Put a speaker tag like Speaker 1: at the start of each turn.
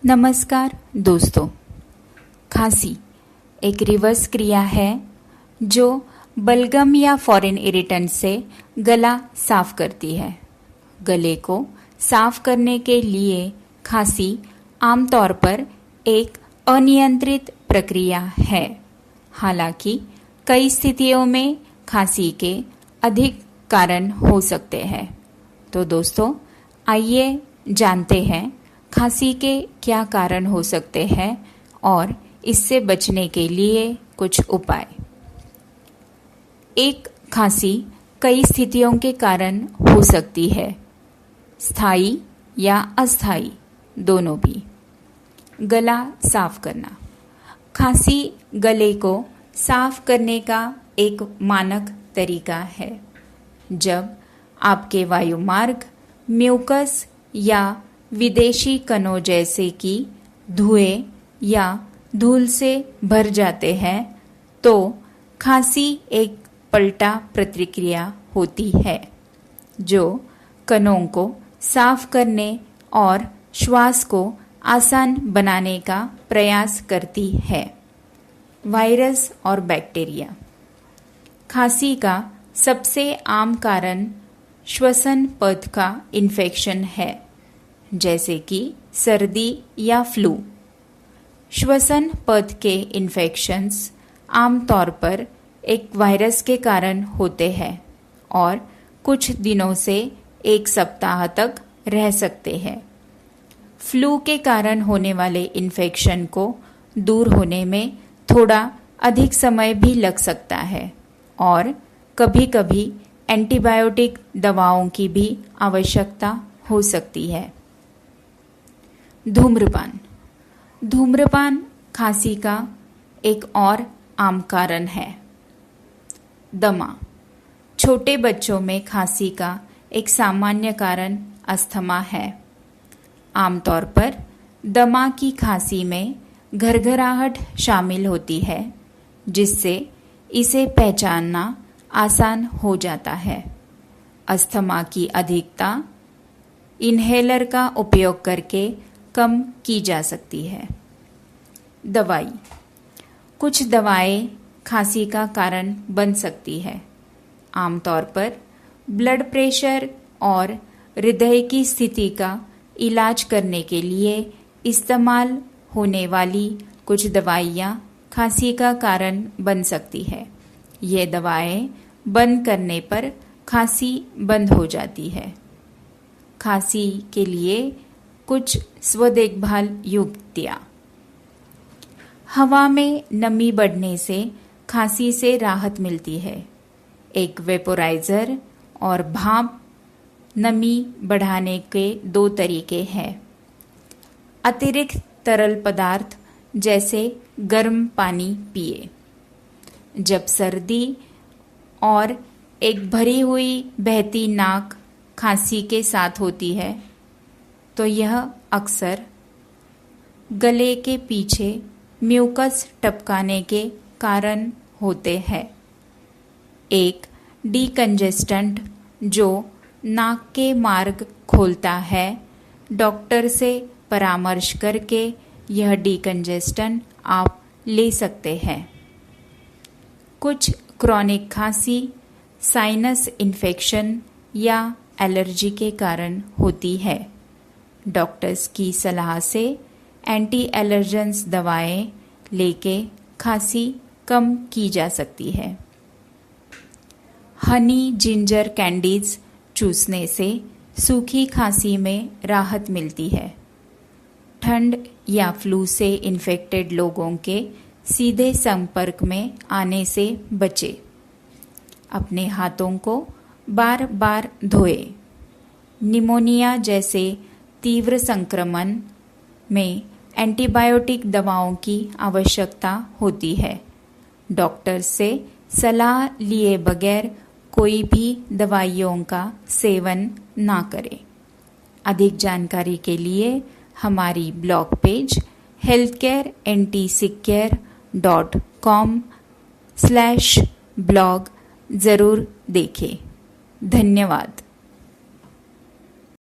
Speaker 1: नमस्कार दोस्तों। खांसी एक रिवर्स क्रिया है जो बलगम या फॉरेन इरिटेंट से गला साफ करती है। गले को साफ करने के लिए खांसी आमतौर पर एक अनियंत्रित प्रक्रिया है। हालांकि कई स्थितियों में खांसी के अधिक कारण हो सकते हैं। तो दोस्तों, आइए जानते हैं खांसी के क्या कारण हो सकते हैं और इससे बचने के लिए कुछ उपाय। एक खांसी कई स्थितियों के कारण हो सकती है, स्थायी या अस्थायी दोनों भी। गला साफ करना। खांसी गले को साफ करने का एक मानक तरीका है। जब आपके वायुमार्ग म्यूकस या विदेशी कणों जैसे कि धुएं या धूल से भर जाते हैं तो खांसी एक पलटा प्रतिक्रिया होती है जो कणों को साफ करने और श्वास को आसान बनाने का प्रयास करती है। वायरस और बैक्टीरिया। खांसी का सबसे आम कारण श्वसन पथ का इन्फेक्शन है, जैसे कि सर्दी या फ्लू। श्वसन पथ के इन्फेक्शंस आमतौर पर एक वायरस के कारण होते हैं और कुछ दिनों से एक सप्ताह तक रह सकते हैं। फ्लू के कारण होने वाले इन्फेक्शन को दूर होने में थोड़ा अधिक समय भी लग सकता है और कभी-कभी एंटीबायोटिक दवाओं की भी आवश्यकता हो सकती है। धूम्रपान। धूम्रपान खांसी का एक और आम कारण है। दमा। छोटे बच्चों में खांसी का एक सामान्य कारण अस्थमा है। आमतौर पर दमा की खांसी में घरघराहट शामिल होती है, जिससे इसे पहचानना आसान हो जाता है। अस्थमा की अधिकता इन्हेलर का उपयोग करके कम की जा सकती है। दवाई। कुछ दवाएं खांसी का कारण बन सकती है। आमतौर पर ब्लड प्रेशर और हृदय की स्थिति का इलाज करने के लिए इस्तेमाल होने वाली कुछ दवाइयाँ खांसी का कारण बन सकती है। ये दवाएं बंद करने पर खांसी बंद हो जाती है। खांसी के लिए कुछ स्वदेखभाल युक्तियाँ। हवा में नमी बढ़ने से खांसी से राहत मिलती है। एक वेपोराइजर और भाप नमी बढ़ाने के दो तरीके हैं। अतिरिक्त तरल पदार्थ जैसे गर्म पानी पिए। जब सर्दी और एक भरी हुई बहती नाक खांसी के साथ होती है तो यह अक्सर गले के पीछे म्यूकस टपकाने के कारण होते हैं। एक डीकंजेस्टेंट जो नाक के मार्ग खोलता है, डॉक्टर से परामर्श करके यह डीकंजेस्टेंट आप ले सकते हैं। कुछ क्रॉनिक खांसी साइनस इन्फेक्शन या एलर्जी के कारण होती है। डॉक्टर्स की सलाह से एंटी एलर्जेंस दवाएं लेके खांसी कम की जा सकती है। हनी जिंजर कैंडीज चूसने से सूखी खांसी में राहत मिलती है। ठंड या फ्लू से इन्फेक्टेड लोगों के सीधे संपर्क में आने से बचे। अपने हाथों को बार बार धोए। निमोनिया जैसे तीव्र संक्रमण में एंटीबायोटिक दवाओं की आवश्यकता होती है। डॉक्टर से सलाह लिए बगैर कोई भी दवाइयों का सेवन ना करें। अधिक जानकारी के लिए हमारी ब्लॉग पेज healthcarentcare.com/blog जरूर देखें। धन्यवाद।